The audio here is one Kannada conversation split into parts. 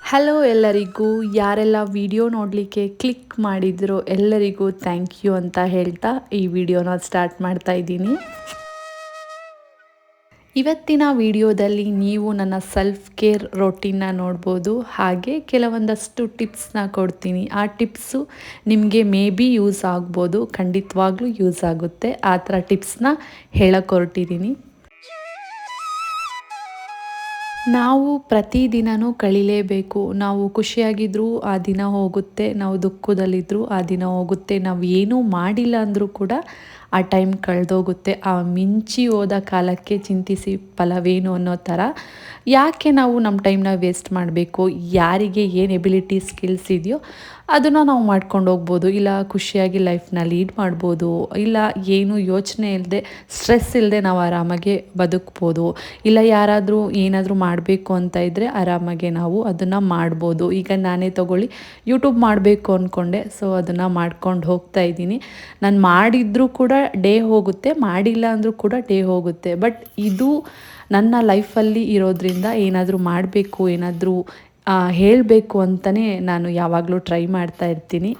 ಹಲೋ ಎಲ್ಲರಿಗೂ, ಯಾರೆಲ್ಲ ವಿಡಿಯೋ ನೋಡಲಿಕ್ಕೆ ಕ್ಲಿಕ್ ಮಾಡಿದ್ರೋ ಎಲ್ಲರಿಗೂ ಥ್ಯಾಂಕ್ ಯು ಅಂತ ಹೇಳ್ತಾ ಈ ವಿಡಿಯೋನ ಸ್ಟಾರ್ಟ್ ಮಾಡ್ತಾ ಇದ್ದೀನಿ. ಇವತ್ತಿನ ವಿಡಿಯೋದಲ್ಲಿ ನೀವು ನನ್ನ ಸೆಲ್ಫ್ ಕೇರ್ ರೊಟೀನ್ನ ನೋಡ್ಬೋದು. ಹಾಗೆ ಕೆಲವೊಂದಷ್ಟು ಟಿಪ್ಸ್ನ ಕೊಡ್ತೀನಿ. ಆ ಟಿಪ್ಸು ನಿಮಗೆ ಮೇ ಬಿ ಯೂಸ್ ಆಗ್ಬೋದು, ಖಂಡಿತವಾಗ್ಲೂ ಯೂಸ್ ಆಗುತ್ತೆ. ಆ ಥರ ಟಿಪ್ಸ್ನ ಹೇಳಕ್ಕೆ ಹೊರಟಿದ್ದೀನಿ. ನಾವು ಪ್ರತಿದಿನವೂ ಕಳೀಲೇಬೇಕು. ನಾವು ಖುಷಿಯಾಗಿದ್ದರೂ ಆ ದಿನ ಹೋಗುತ್ತೆ, ನಾವು ದುಃಖದಲ್ಲಿದ್ದರೂ ಆ ದಿನ ಹೋಗುತ್ತೆ, ನಾವು ಏನೂ ಮಾಡಿಲ್ಲ ಅಂದರೂ ಕೂಡ ಆ ಟೈಮ್ ಕಳೆದೋಗುತ್ತೆ. ಆ ಮಿಂಚಿ ಹೋದ ಕಾಲಕ್ಕೆ ಚಿಂತಿಸಿ ಫಲವೇನು ಅನ್ನೋ ಥರ. ಯಾಕೆ ನಾವು ನಮ್ಮ ಟೈಮ್ನ ವೇಸ್ಟ್ ಮಾಡಬೇಕು? ಯಾರಿಗೆ ಏನು ಎಬಿಲಿಟಿ ಸ್ಕಿಲ್ಸ್ ಇದೆಯೋ ಅದನ್ನು ನಾವು ಮಾಡ್ಕೊಂಡು ಹೋಗ್ಬೋದು. ಇಲ್ಲ ಖುಷಿಯಾಗಿ ಲೈಫ್ನ ಲೀಡ್ ಮಾಡ್ಬೋದು. ಇಲ್ಲ ಏನು ಯೋಚನೆ ಇಲ್ಲದೆ, ಸ್ಟ್ರೆಸ್ ಇಲ್ಲದೆ ನಾವು ಆರಾಮಾಗೆ ಬದುಕ್ಬೋದು. ಇಲ್ಲ ಯಾರಾದರೂ ಏನಾದರೂ ಮಾಡಬೇಕು ಅಂತ ಇದ್ದರೆ ಆರಾಮಾಗೆ ನಾವು ಅದನ್ನು ಮಾಡ್ಬೋದು. ಈಗ ನಾನೇ ತಗೊಳ್ಳಿ, ಯೂಟ್ಯೂಬ್ ಮಾಡಬೇಕು ಅಂದ್ಕೊಂಡೆ, ಸೊ ಅದನ್ನು ಮಾಡ್ಕೊಂಡು ಹೋಗ್ತಾ ಇದ್ದೀನಿ. ನಾನು ಮಾಡಿದರೂ ಕೂಡ ಡೇ ಹೋಗುತ್ತೆ, ಮಾಡಿಲ್ಲ ಅಂದರೂ ಕೂಡ ಡೇ ಹೋಗುತ್ತೆ. ಬಟ್ ಇದು ನನ್ನ ಲೈಫಲ್ಲಿ ಇರೋದ್ರಿಂದ ಏನಾದರೂ ಮಾಡಬೇಕು, ಏನಾದರೂ ಹೇಳಬೇಕು ಅಂತಲೇ ನಾನು ಯಾವಾಗಲೂ ಟ್ರೈ ಮಾಡ್ತಾ ಇರ್ತೀನಿ.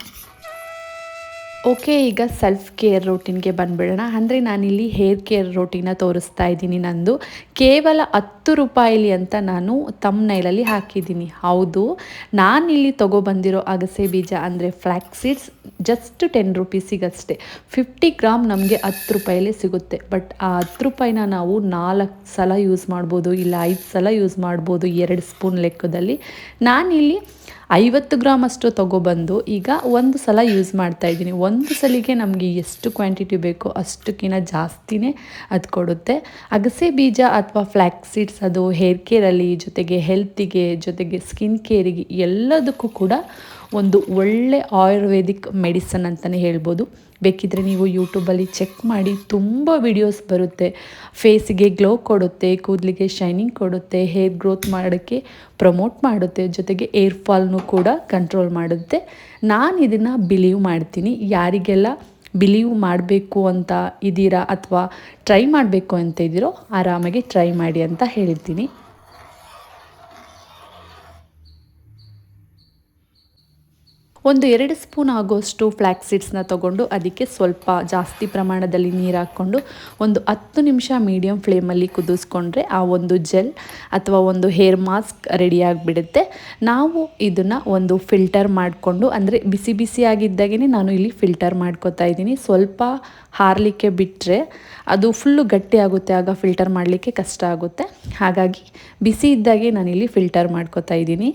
ಓಕೆ, ಈಗ ಸೆಲ್ಫ್ ಕೇರ್ ರೂಟೀನ್ಗೆ ಬಂದುಬಿಡೋಣ. ಅಂದರೆ ನಾನಿಲ್ಲಿ ಹೇರ್ ಕೇರ್ ರೂಟೀನ ತೋರಿಸ್ತಾ ಇದ್ದೀನಿ. ನಂದು ಕೇವಲ 10 ರೂಪಾಯಿಲಿ ಅಂತ ನಾನು ತಮ್ನೈಲಲ್ಲಿ ಹಾಕಿದ್ದೀನಿ. ಹೌದು, ನಾನಿಲ್ಲಿ ತೊಗೊಬಂದಿರೋ ಅಗಸೆ ಬೀಜ ಅಂದರೆ ಫ್ಲ್ಯಾಕ್ಸ್ ಸೀಡ್ಸ್ ಜಸ್ಟ್ 10 ರುಪೀಸಿಗಷ್ಟೇ. 50 ಗ್ರಾಮ್ ನಮಗೆ 10 ರೂಪಾಯಲ್ಲೇ ಸಿಗುತ್ತೆ. ಬಟ್ ಆ 10 ರೂಪಾಯಿನ ನಾವು 4 ಸಲ ಯೂಸ್ ಮಾಡ್ಬೋದು, ಇಲ್ಲ 5 ಸಲ ಯೂಸ್ ಮಾಡ್ಬೋದು, 2 ಸ್ಪೂನ್ ಲೆಕ್ಕದಲ್ಲಿ. ನಾನಿಲ್ಲಿ 50 ಗ್ರಾಮ್ ಅಷ್ಟು ತೊಗೊಬಂದು ಈಗ ಒಂದು ಸಲ ಯೂಸ್ ಮಾಡ್ತಾಯಿದ್ದೀನಿ. ಒಂದು ಸಲಿಗೆ ನಮಗೆ ಎಷ್ಟು ಕ್ವಾಂಟಿಟಿ ಬೇಕೋ ಅಷ್ಟಕ್ಕಿಂತ ಜಾಸ್ತಿನೇ ಅದು ಕೊಡುತ್ತೆ. ಅಗಸೆ ಬೀಜ ಅಥವಾ ಫ್ಲ್ಯಾಕ್ಸ್ ಸೀಡ್ಸ್ ಅದು ಹೇರ್ ಕೇರಲ್ಲಿ, ಜೊತೆಗೆ ಹೆಲ್ತಿಗೆ, ಜೊತೆಗೆ ಸ್ಕಿನ್ ಕೇರಿಗೆ ಎಲ್ಲದಕ್ಕೂ ಕೂಡ ಒಂದು ಒಳ್ಳೆ ಆಯುರ್ವೇದಿಕ್ ಮೆಡಿಸನ್ ಅಂತಲೇ ಹೇಳ್ಬೋದು. ಬೇಕಿದ್ದರೆ ನೀವು ಯೂಟ್ಯೂಬಲ್ಲಿ ಚೆಕ್ ಮಾಡಿ, ತುಂಬ ವಿಡಿಯೋಸ್ ಬರುತ್ತೆ. ಫೇಸಿಗೆ ಗ್ಲೋ ಕೊಡುತ್ತೆ, ಕೂದಲಿಗೆ ಶೈನಿಂಗ್ ಕೊಡುತ್ತೆ, ಹೇರ್ ಗ್ರೋತ್ ಮಾಡೋಕ್ಕೆ ಪ್ರಮೋಟ್ ಮಾಡುತ್ತೆ, ಜೊತೆಗೆ ಏರ್ ಫಾಲ್ನೂ ಕೂಡ ಕಂಟ್ರೋಲ್ ಮಾಡುತ್ತೆ. ನಾನು ಇದನ್ನು ಬಿಲೀವ್ ಮಾಡ್ತೀನಿ. ಯಾರಿಗೆಲ್ಲ ಬಿಲೀವ್ ಮಾಡಬೇಕು ಅಂತ ಇದ್ದೀರಾ ಅಥವಾ ಟ್ರೈ ಮಾಡಬೇಕು ಅಂತ ಇದ್ದೀರೋ ಆರಾಮಾಗಿ ಟ್ರೈ ಮಾಡಿ ಅಂತ ಹೇಳ್ತೀನಿ. ಒಂದು 2 ಸ್ಪೂನ್ ಆಗೋಷ್ಟು ಫ್ಲ್ಯಾಕ್ಸ್ ಸೀಡ್ಸ್ನ ತೊಗೊಂಡು ಅದಕ್ಕೆ ಸ್ವಲ್ಪ ಜಾಸ್ತಿ ಪ್ರಮಾಣದಲ್ಲಿ ನೀರು ಹಾಕ್ಕೊಂಡು ಒಂದು 10 ನಿಮಿಷ ಮೀಡಿಯಮ್ ಫ್ಲೇಮಲ್ಲಿ ಕುದಿಸ್ಕೊಂಡ್ರೆ ಆ ಒಂದು ಜೆಲ್ ಅಥವಾ ಒಂದು ಹೇರ್ ಮಾಸ್ಕ್ ರೆಡಿಯಾಗಿಬಿಡುತ್ತೆ. ನಾವು ಇದನ್ನು ಒಂದು ಫಿಲ್ಟರ್ ಮಾಡಿಕೊಂಡು, ಅಂದರೆ ಬಿಸಿ ಬಿಸಿಯಾಗಿದ್ದಾಗೇ ನಾನು ಇಲ್ಲಿ ಫಿಲ್ಟರ್ ಮಾಡ್ಕೊತಾ ಇದ್ದೀನಿ. ಸ್ವಲ್ಪ ಹಾರಲಿಕ್ಕೆ ಬಿಟ್ಟರೆ ಅದು ಫುಲ್ಲು ಗಟ್ಟಿ ಆಗುತ್ತೆ, ಆಗ ಫಿಲ್ಟರ್ ಮಾಡಲಿಕ್ಕೆ ಕಷ್ಟ ಆಗುತ್ತೆ. ಹಾಗಾಗಿ ಬಿಸಿ ಇದ್ದಾಗೆ ನಾನಿಲ್ಲಿ ಫಿಲ್ಟರ್ ಮಾಡ್ಕೊತಾ ಇದ್ದೀನಿ.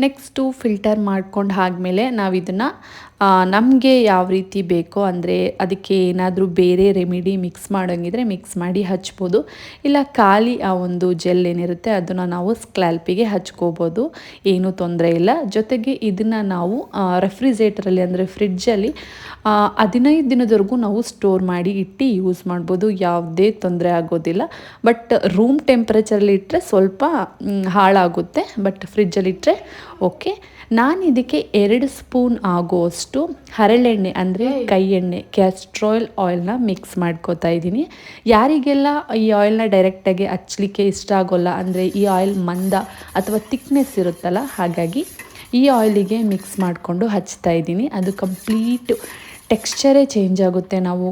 ನೆಕ್ಸ್ಟು ಫಿಲ್ಟರ್ ಮಾಡ್ಕೊಂಡು ಆದಮೇಲೆ ನಾವು ಇದನ್ನು ನಮಗೆ ಯಾವ ರೀತಿ ಬೇಕೋ, ಅಂದರೆ ಅದಕ್ಕೆ ಏನಾದರೂ ಬೇರೆ ರೆಮಿಡಿ ಮಿಕ್ಸ್ ಮಾಡೋಂಗಿದ್ರೆ ಮಿಕ್ಸ್ ಮಾಡಿ ಹಚ್ಬೋದು. ಇಲ್ಲ ಖಾಲಿ ಆ ಒಂದು ಜೆಲ್ ಏನಿರುತ್ತೆ ಅದನ್ನು ನಾವು ಸ್ಕ್ಯಾಲ್ಪಿಗೆ ಹಚ್ಕೋಬೋದು, ಏನೂ ತೊಂದರೆ ಇಲ್ಲ. ಜೊತೆಗೆ ಇದನ್ನು ನಾವು ರೆಫ್ರಿಜರೇಟರಲ್ಲಿ ಅಂದರೆ ಫ್ರಿಡ್ಜಲ್ಲಿ 15 ದಿನದವರೆಗೂ ನಾವು ಸ್ಟೋರ್ ಮಾಡಿ ಇಟ್ಟು ಯೂಸ್ ಮಾಡ್ಬೋದು, ಯಾವುದೇ ತೊಂದರೆ ಆಗೋದಿಲ್ಲ. ಬಟ್ ರೂಮ್ ಟೆಂಪ್ರೇಚರಲ್ಲಿ ಇಟ್ಟರೆ ಸ್ವಲ್ಪ ಹಾಳಾಗುತ್ತೆ, ಬಟ್ ಫ್ರಿಡ್ಜಲ್ಲಿಟ್ಟರೆ ಓಕೆ. ನಾನು ಇದಕ್ಕೆ 2 ಸ್ಪೂನ್ ಆಗೋಷ್ಟು ಹರಳೆಣ್ಣೆ ಅಂದರೆ ಕೈ ಎಣ್ಣೆ, ಕ್ಯಾಸ್ಟ್ರಾಯಿಲ್ ಆಯಿಲ್ನ ಮಿಕ್ಸ್ ಮಾಡ್ಕೋತಾ ಇದ್ದೀನಿ. ಯಾರಿಗೆಲ್ಲ ಈ ಆಯಿಲ್ನ ಡೈರೆಕ್ಟಾಗಿ ಹಚ್ಚಲಿಕ್ಕೆ ಇಷ್ಟ ಆಗೋಲ್ಲ, ಅಂದರೆ ಈ ಆಯಿಲ್ ಮಂದ ಅಥವಾ ತಿಕ್ನೆಸ್ ಇರುತ್ತಲ್ಲ, ಹಾಗಾಗಿ ಈ ಆಯಿಲಿಗೆ ಮಿಕ್ಸ್ ಮಾಡಿಕೊಂಡು ಹಚ್ತಾ ಇದ್ದೀನಿ. ಅದು ಕಂಪ್ಲೀಟ್ ಟೆಕ್ಸ್ಚರೇ ಚೇಂಜ್ ಆಗುತ್ತೆ ನಾವು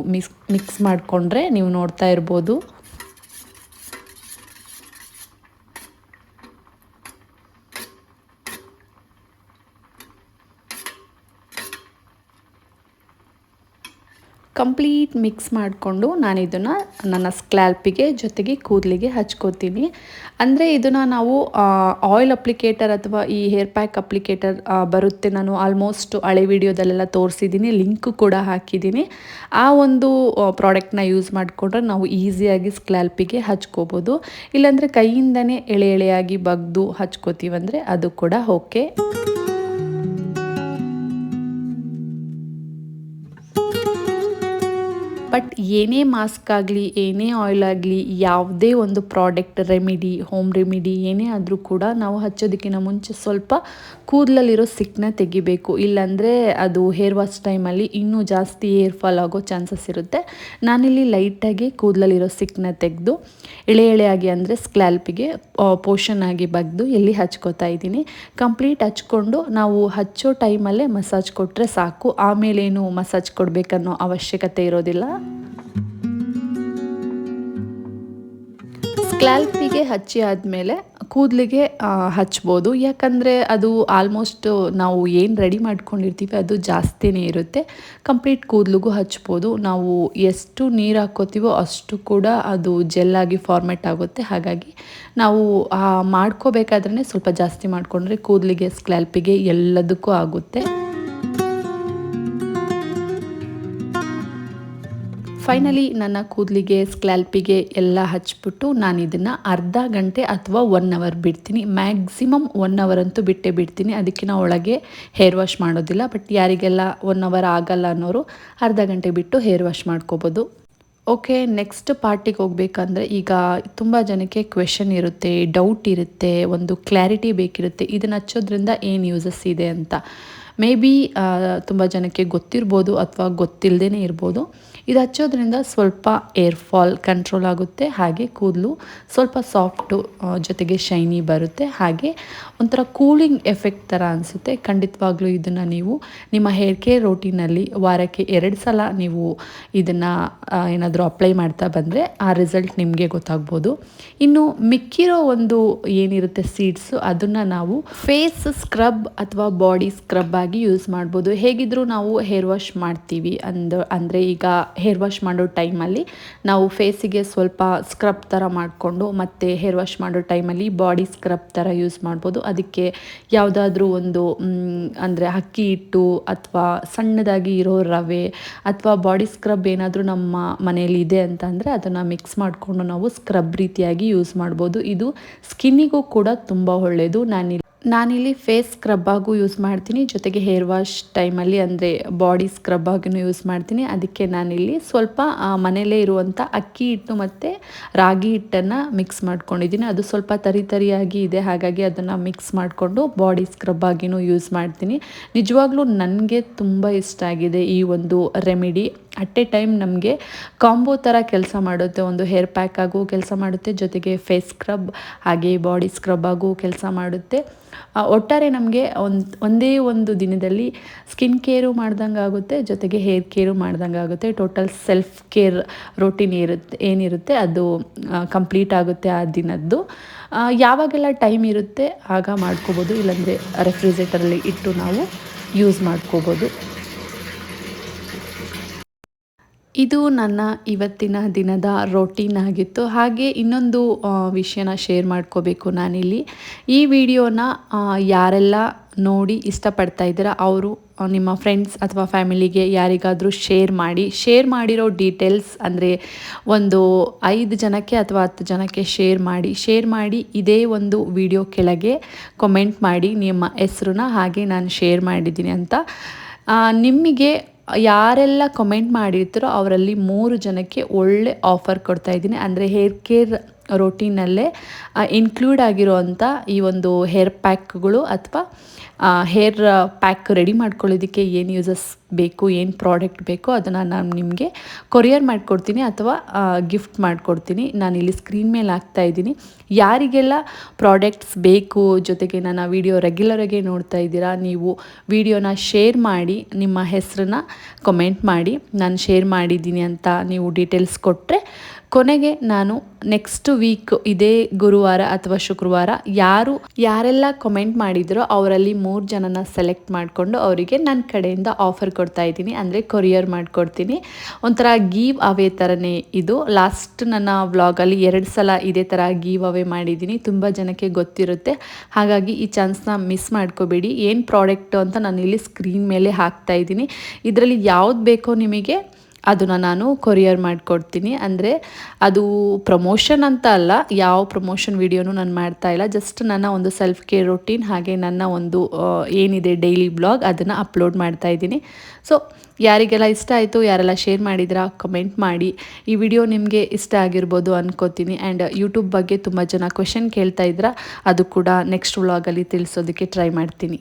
ಮಿಕ್ಸ್ ಮಾಡಿಕೊಂಡ್ರೆ. ನೀವು ನೋಡ್ತಾ ಇರ್ಬೋದು. ಕಂಪ್ಲೀಟ್ ಮಿಕ್ಸ್ ಮಾಡಿಕೊಂಡು ನಾನು ಇದನ್ನು ನನ್ನ ಸ್ಕ್ಯಾಲ್ಪಿಗೆ ಜೊತೆಗೆ ಕೂದಲಿಗೆ ಹಚ್ಕೋತೀನಿ. ಅಂದರೆ ಇದನ್ನು ನಾವು ಆಯಿಲ್ ಅಪ್ಲಿಕೇಟರ್ ಅಥವಾ ಈ ಹೇರ್ ಪ್ಯಾಕ್ ಅಪ್ಲಿಕೇಟರ್ ಬರುತ್ತೆ, ನಾನು ಆಲ್ಮೋಸ್ಟ್ ಹಳೆ ವಿಡಿಯೋದಲ್ಲೆಲ್ಲ ತೋರಿಸಿದ್ದೀನಿ, ಲಿಂಕ್ ಕೂಡ ಹಾಕಿದ್ದೀನಿ. ಆ ಒಂದು ಪ್ರಾಡಕ್ಟ್ನ ಯೂಸ್ ಮಾಡಿಕೊಂಡ್ರೆ ನಾವು ಈಸಿಯಾಗಿ ಸ್ಕ್ಯಾಲ್ಪಿಗೆ ಹಚ್ಕೋಬೋದು. ಇಲ್ಲಾಂದರೆ ಕೈಯಿಂದನೇ ಎಳೆ ಎಳೆಯಾಗಿ ಬಗ್ದು ಹಚ್ಕೋತೀವಂದರೆ ಅದು ಕೂಡ ಓಕೆ. ಬಟ್ ಏನೇ ಮಾಸ್ಕ್ ಆಗಲಿ ಏನೇ ಆಯಿಲ್ ಆಗಲಿ ಯಾವುದೇ ಒಂದು ಪ್ರಾಡಕ್ಟ್ ರೆಮಿಡಿ ಹೋಮ್ ರೆಮಿಡಿ ಏನೇ ಆದರೂ ಕೂಡ ನಾವು ಹಚ್ಚೋದಕ್ಕಿಂತ ಮುಂಚೆ ಸ್ವಲ್ಪ ಕೂದಲಲ್ಲಿರೋ ಸಿಕ್ಕನ್ನ ತೆಗಿಬೇಕು. ಇಲ್ಲಾಂದರೆ ಅದು ಹೇರ್ ವಾಶ್ ಟೈಮಲ್ಲಿ ಇನ್ನೂ ಜಾಸ್ತಿ ಹೇರ್ ಫಾಲ್ ಆಗೋ ಚಾನ್ಸಸ್ ಇರುತ್ತೆ. ನಾನಿಲ್ಲಿ ಲೈಟಾಗಿ ಕೂದಲಲ್ಲಿರೋ ಸಿಕ್ಕನ್ನ ತೆಗೆದು ಎಳೆ ಎಳೆಯಾಗಿ ಅಂದರೆ ಸ್ಕ್ಲ್ಯಾಲ್ಪಿಗೆ ಪೋರ್ಷನ್ ಆಗಿ ಬಗ್ದು ಎಲ್ಲಿ ಹಚ್ಕೋತಾ ಇದ್ದೀನಿ. ಕಂಪ್ಲೀಟ್ ಹಚ್ಕೊಂಡು ನಾವು ಹಚ್ಚೋ ಟೈಮಲ್ಲೇ ಮಸಾಜ್ ಕೊಟ್ಟರೆ ಸಾಕು. ಆಮೇಲೇನು ಮಸಾಜ್ ಕೊಡಬೇಕನ್ನೋ ಅವಶ್ಯಕತೆ ಇರೋದಿಲ್ಲ. ಸ್ಕ್ಲ್ಯಾಲ್ಪಿಗೆ ಹಚ್ಚಿ ಆದಮೇಲೆ ಕೂದಲಿಗೆ ಹಚ್ಬೋದು. ಯಾಕಂದರೆ ಅದು ಆಲ್ಮೋಸ್ಟ್ ನಾವು ಏನು ರೆಡಿ ಮಾಡ್ಕೊಂಡಿರ್ತೀವಿ ಅದು ಜಾಸ್ತಿನೇ ಇರುತ್ತೆ. ಕಂಪ್ಲೀಟ್ ಕೂದಲಿಗೂ ಹಚ್ಬೋದು. ನಾವು ಎಷ್ಟು ನೀರು ಹಾಕ್ಕೋತೀವೋ ಅಷ್ಟು ಕೂಡ ಅದು ಜೆಲ್ಲಾಗಿ ಫಾರ್ಮೆಟ್ ಆಗುತ್ತೆ. ಹಾಗಾಗಿ ನಾವು ಮಾಡ್ಕೋಬೇಕಾದ್ರೆ ಸ್ವಲ್ಪ ಜಾಸ್ತಿ ಮಾಡಿಕೊಂಡ್ರೆ ಕೂದಲಿಗೆ ಸ್ಕ್ಲ್ಯಾಲ್ಪಿಗೆ ಎಲ್ಲದಕ್ಕೂ ಆಗುತ್ತೆ. ಫೈನಲಿ ನನ್ನ ಕೂದಲಿಗೆ ಸ್ಕ್ಲ್ಯಾಲ್ಪಿಗೆ ಎಲ್ಲ ಹಚ್ಬಿಟ್ಟು ನಾನು ಇದನ್ನು ಅರ್ಧ ಗಂಟೆ ಅಥವಾ 1 ಅವರ್ ಬಿಡ್ತೀನಿ. ಮ್ಯಾಕ್ಸಿಮಮ್ 1 ಅವರ್ ಅಂತೂ ಬಿಟ್ಟೇ ಬಿಡ್ತೀನಿ. ಅದಕ್ಕಿಂತ ಒಳಗೆ ಹೇರ್ ವಾಶ್ ಮಾಡೋದಿಲ್ಲ. ಬಟ್ ಯಾರಿಗೆಲ್ಲ 1 ಅವರ್ ಆಗಲ್ಲ ಅನ್ನೋರು ಅರ್ಧ ಗಂಟೆ ಬಿಟ್ಟು ಹೇರ್ ವಾಶ್ ಮಾಡ್ಕೋಬೋದು. ಓಕೆ, ನೆಕ್ಸ್ಟ್ ಪಾರ್ಟಿಗೆ ಹೋಗಬೇಕಂದ್ರೆ ಈಗ ತುಂಬ ಜನಕ್ಕೆ ಕ್ವೆಶನ್ ಇರುತ್ತೆ, ಡೌಟ್ ಇರುತ್ತೆ, ಒಂದು ಕ್ಲಾರಿಟಿ ಬೇಕಿರುತ್ತೆ ಇದನ್ನು ಹಚ್ಚೋದ್ರಿಂದ ಏನು ಯೂಸಸ್ ಇದೆ ಅಂತ. ಮೇ ಬಿ ತುಂಬ ಜನಕ್ಕೆ ಗೊತ್ತಿರ್ಬೋದು ಅಥವಾ ಗೊತ್ತಿಲ್ಲದೇ ಇರ್ಬೋದು. ಇದು ಹಚ್ಚೋದ್ರಿಂದ ಸ್ವಲ್ಪ ಏರ್ ಫಾಲ್ ಕಂಟ್ರೋಲ್ ಆಗುತ್ತೆ. ಹಾಗೆ ಕೂದಲು ಸ್ವಲ್ಪ ಸಾಫ್ಟು ಜೊತೆಗೆ ಶೈನಿ ಬರುತ್ತೆ. ಹಾಗೆ ಒಂಥರ ಕೂಲಿಂಗ್ ಎಫೆಕ್ಟ್ ಥರ ಅನಿಸುತ್ತೆ. ಖಂಡಿತವಾಗ್ಲೂ ಇದನ್ನು ನೀವು ನಿಮ್ಮ ಹೇರ್ ಕೇರ್ ರೋಟೀನಲ್ಲಿ ವಾರಕ್ಕೆ 2 ಸಲ ನೀವು ಇದನ್ನು ಏನಾದರೂ ಅಪ್ಲೈ ಮಾಡ್ತಾ ಬಂದರೆ ಆ ರಿಸಲ್ಟ್ ನಿಮಗೆ ಗೊತ್ತಾಗ್ಬೋದು. ಇನ್ನು ಮಿಕ್ಕಿರೋ ಒಂದು ಏನಿರುತ್ತೆ ಸೀಡ್ಸು ಅದನ್ನು ನಾವು ಫೇಸ್ ಸ್ಕ್ರಬ್ ಅಥವಾ ಬಾಡಿ ಸ್ಕ್ರಬ್ ಆಗಿ ಯೂಸ್ ಮಾಡ್ಬೋದು. ಹೇಗಿದ್ದರೂ ನಾವು ಹೇರ್ ವಾಶ್ ಮಾಡ್ತೀವಿ ಅಂದರೆ ಈಗ ಹೇರ್ ವಾಶ್ ಮಾಡೋ ಟೈಮಲ್ಲಿ ನಾವು ಫೇಸಿಗೆ ಸ್ವಲ್ಪ ಸ್ಕ್ರಬ್ ಥರ ಮಾಡಿಕೊಂಡು ಮತ್ತು ಹೇರ್ ವಾಶ್ ಮಾಡೋ ಟೈಮಲ್ಲಿ ಬಾಡಿ ಸ್ಕ್ರಬ್ ಥರ ಯೂಸ್ ಮಾಡ್ಬೋದು. ಅದಕ್ಕೆ ಯಾವುದಾದ್ರೂ ಒಂದು ಅಂದರೆ ಅಕ್ಕಿ ಹಿಟ್ಟು ಅಥವಾ ಸಣ್ಣದಾಗಿ ಇರೋ ರವೆ ಅಥವಾ ಬಾಡಿ ಸ್ಕ್ರಬ್ ಏನಾದರೂ ನಮ್ಮ ಮನೆಯಲ್ಲಿ ಇದೆ ಅಂತ ಅಂದರೆ ಅದನ್ನು ಮಿಕ್ಸ್ ಮಾಡಿಕೊಂಡು ನಾವು ಸ್ಕ್ರಬ್ ರೀತಿಯಾಗಿ ಯೂಸ್ ಮಾಡ್ಬೋದು. ಇದು ಸ್ಕಿನ್ನಿಗೂ ಕೂಡ ತುಂಬ ಒಳ್ಳೆಯದು. ನಾನಿಲ್ಲಿ ಫೇಸ್ ಸ್ಕ್ರಬ್ ಆಗು ಯೂಸ್ ಮಾಡ್ತೀನಿ, ಜೊತೆಗೆ ಹೇರ್ ವಾಶ್ ಟೈಮಲ್ಲಿ ಅಂದರೆ ಬಾಡಿ ಸ್ಕ್ರಬ್ ಆಗಿನೂ ಯೂಸ್ ಮಾಡ್ತೀನಿ. ಅದಕ್ಕೆ ನಾನಿಲ್ಲಿ ಸ್ವಲ್ಪ ಮನೆಯಲ್ಲೇ ಇರುವಂಥ ಅಕ್ಕಿ ಹಿಟ್ಟು ಮತ್ತು ರಾಗಿ ಹಿಟ್ಟನ್ನು ಮಿಕ್ಸ್ ಮಾಡ್ಕೊಂಡಿದ್ದೀನಿ. ಅದು ಸ್ವಲ್ಪ ತರಿಯಾಗಿ ಇದೆ, ಹಾಗಾಗಿ ಅದನ್ನು ಮಿಕ್ಸ್ ಮಾಡಿಕೊಂಡು ಬಾಡಿ ಸ್ಕ್ರಬ್ ಆಗಿನೂ ಯೂಸ್ ಮಾಡ್ತೀನಿ. ನಿಜವಾಗ್ಲೂ ನನಗೆ ತುಂಬ ಇಷ್ಟ ಆಗಿದೆ ಈ ಒಂದು ರೆಮಿಡಿ. ಅಟ್ ಎ ಟೈಮ್ ನಮಗೆ ಕಾಂಬೋ ಥರ ಕೆಲಸ ಮಾಡುತ್ತೆ. ಒಂದು ಹೇರ್ ಪ್ಯಾಕ್ ಆಗು ಕೆಲಸ ಮಾಡುತ್ತೆ, ಜೊತೆಗೆ ಫೇಸ್ ಸ್ಕ್ರಬ್ ಹಾಗೆ ಬಾಡಿ ಸ್ಕ್ರಬ್ ಆಗು ಕೆಲಸ ಮಾಡುತ್ತೆ. ಒಟ್ಟಾರೆ ನಮಗೆ ಒಂದೇ ಒಂದು ದಿನದಲ್ಲಿ ಸ್ಕಿನ್ ಕೇರು ಮಾಡ್ದಂಗೆ ಆಗುತ್ತೆ, ಜೊತೆಗೆ ಹೇರ್ ಕೇರು ಮಾಡ್ದಂಗೆ ಆಗುತ್ತೆ. ಟೋಟಲ್ ಸೆಲ್ಫ್ ಕೇರ್ ರೋಟೀನ್ ಏನಿರುತ್ತೆ ಅದು ಕಂಪ್ಲೀಟ್ ಆಗುತ್ತೆ ಆ ದಿನದ್ದು. ಯಾವಾಗೆಲ್ಲ ಟೈಮ್ ಇರುತ್ತೆ ಆಗ ಮಾಡ್ಕೋಬೋದು, ಇಲ್ಲಾಂದರೆ ರೆಫ್ರಿಜರೇಟರಲ್ಲಿ ಇಟ್ಟು ನಾವು ಯೂಸ್ ಮಾಡ್ಕೋಬೋದು. ಇದು ನನ್ನ ಇವತ್ತಿನ ದಿನದ ರೋಟೀನ್ ಆಗಿತ್ತು. ಹಾಗೆ ಇನ್ನೊಂದು ವಿಷಯನ ಶೇರ್ ಮಾಡ್ಕೋಬೇಕು ನಾನಿಲ್ಲಿ. ಈ ವಿಡಿಯೋನ ಯಾರೆಲ್ಲ ನೋಡಿ ಇಷ್ಟಪಡ್ತಾ ಇದ್ದೀರಾ ಅವರು ನಿಮ್ಮ ಫ್ರೆಂಡ್ಸ್ ಅಥವಾ ಫ್ಯಾಮಿಲಿಗೆ ಯಾರಿಗಾದರೂ ಶೇರ್ ಮಾಡಿರೋ ಡೀಟೇಲ್ಸ್ ಅಂದರೆ ಒಂದು 5 ಜನಕ್ಕೆ ಅಥವಾ 10 ಜನಕ್ಕೆ ಶೇರ್ ಮಾಡಿ ಇದೇ ಒಂದು ವಿಡಿಯೋ ಕೆಳಗೆ ಕಮೆಂಟ್ ಮಾಡಿ ನಿಮ್ಮ ಹೆಸರನ್ನ ಹಾಗೆ ನಾನು ಶೇರ್ ಮಾಡಿದ್ದೀನಿ ಅಂತ. ನಿಮಗೆ ಯಾರೆಲ್ಲ ಕಮೆಂಟ್ ಮಾಡಿರ್ತಾರೋ ಅವರಲ್ಲಿ 3 ಜನಕ್ಕೆ ಒಳ್ಳೆ ಆಫರ್ ಕೊಡ್ತಾಯಿದ್ದೀನಿ. ಅಂದರೆ ಹೇರ್ ಕೇರ್ ರೋಟೀನಲ್ಲೇ ಇನ್ಕ್ಲೂಡ್ ಆಗಿರೋವಂಥ ಈ ಒಂದು ಹೇರ್ ಪ್ಯಾಕ್ಗಳು ಅಥವಾ ಹೇರ್ ಪ್ಯಾಕ್ ರೆಡಿ ಮಾಡ್ಕೊಳ್ಳೋದಕ್ಕೆ ಏನು ಯೂಸಸ್ ಬೇಕು, ಏನು ಪ್ರಾಡಕ್ಟ್ ಬೇಕೋ ಅದನ್ನು ನಾನು ನಿಮಗೆ ಕೊರಿಯರ್ ಮಾಡಿಕೊಡ್ತೀನಿ ಅಥವಾ ಗಿಫ್ಟ್ ಮಾಡಿಕೊಡ್ತೀನಿ. ನಾನಿಲ್ಲಿ ಸ್ಕ್ರೀನ್ ಮೇಲೆ ಹಾಕ್ತಾಯಿದ್ದೀನಿ. ಯಾರಿಗೆಲ್ಲ ಪ್ರಾಡಕ್ಟ್ಸ್ ಬೇಕು, ಜೊತೆಗೆ ನನ್ನ ವಿಡಿಯೋ ರೆಗ್ಯುಲರಾಗಿ ನೋಡ್ತಾ ಇದ್ದೀರಾ, ನೀವು ವಿಡಿಯೋನ ಶೇರ್ ಮಾಡಿ ನಿಮ್ಮ ಹೆಸರನ್ನ ಕಮೆಂಟ್ ಮಾಡಿ ನಾನು ಶೇರ್ ಮಾಡಿದ್ದೀನಿ ಅಂತ ನೀವು ಡೀಟೇಲ್ಸ್ ಕೊಟ್ಟರೆ ಕೊನೆಗೆ ನಾನು ನೆಕ್ಸ್ಟ್ ವೀಕ್ ಇದೇ ಗುರುವಾರ ಅಥವಾ ಶುಕ್ರವಾರ ಯಾರೆಲ್ಲ ಕಮೆಂಟ್ ಮಾಡಿದ್ರೋ ಅವರಲ್ಲಿ 3 ಜನನ ಸೆಲೆಕ್ಟ್ ಮಾಡಿಕೊಂಡು ಅವರಿಗೆ ನನ್ನ ಕಡೆಯಿಂದ ಆಫರ್ ಕೊಡ್ತಾ ಇದ್ದೀನಿ. ಅಂದರೆ ಕೊರಿಯರ್ ಮಾಡಿಕೊಡ್ತೀನಿ. ಒಂಥರ ಗೀವ್ ಅವೇ ಥರನೇ ಇದು. ಲಾಸ್ಟ್ ನನ್ನ ವ್ಲಾಗಲ್ಲಿ 2 ಸಲ ಇದೇ ಥರ ಗೀವ್ ಅವೇ ಮಾಡಿದ್ದೀನಿ. ತುಂಬ ಜನಕ್ಕೆ ಗೊತ್ತಿರುತ್ತೆ, ಹಾಗಾಗಿ ಈ ಚಾನ್ಸ್ನ ಮಿಸ್ ಮಾಡ್ಕೋಬೇಡಿ. ಏನು ಪ್ರಾಡಕ್ಟು ಅಂತ ನಾನು ಇಲ್ಲಿ ಸ್ಕ್ರೀನ್ ಮೇಲೆ ಹಾಕ್ತಾ ಇದ್ದೀನಿ. ಇದರಲ್ಲಿ ಯಾವ್ದು ಬೇಕೋ ನಿಮಗೆ ಅದನ್ನು ನಾನು ಕೊರಿಯರ್ ಮಾಡಿಕೊಡ್ತೀನಿ. ಅಂದರೆ ಅದು ಪ್ರಮೋಷನ್ ಅಂತ ಅಲ್ಲ, ಯಾವ ಪ್ರಮೋಷನ್ ವಿಡಿಯೋನೂ ನಾನು ಮಾಡ್ತಾ ಇಲ್ಲ. ಜಸ್ಟ್ ನನ್ನ ಒಂದು ಸೆಲ್ಫ್ ಕೇರ್ ರೊಟೀನ್ ಹಾಗೆ ನನ್ನ ಒಂದು ಏನಿದೆ ಡೈಲಿ ಬ್ಲಾಗ್ ಅದನ್ನು ಅಪ್ಲೋಡ್ ಮಾಡ್ತಾ ಇದ್ದೀನಿ. ಸೊ ಯಾರಿಗೆಲ್ಲ ಇಷ್ಟ ಆಯಿತು, ಯಾರೆಲ್ಲ ಶೇರ್ ಮಾಡಿದ್ರಾ ಕಮೆಂಟ್ ಮಾಡಿ. ಈ ವಿಡಿಯೋ ನಿಮಗೆ ಇಷ್ಟ ಆಗಿರ್ಬೋದು ಅನ್ಕೋತೀನಿ. ಆ್ಯಂಡ್ ಯೂಟ್ಯೂಬ್ ಬಗ್ಗೆ ತುಂಬ ಜನ ಕ್ವೆಶನ್ ಕೇಳ್ತಾ ಇದ್ರ, ಅದು ಕೂಡ ನೆಕ್ಸ್ಟ್ ವ್ಲಾಗಲ್ಲಿ ತಿಳಿಸೋದಕ್ಕೆ ಟ್ರೈ ಮಾಡ್ತೀನಿ.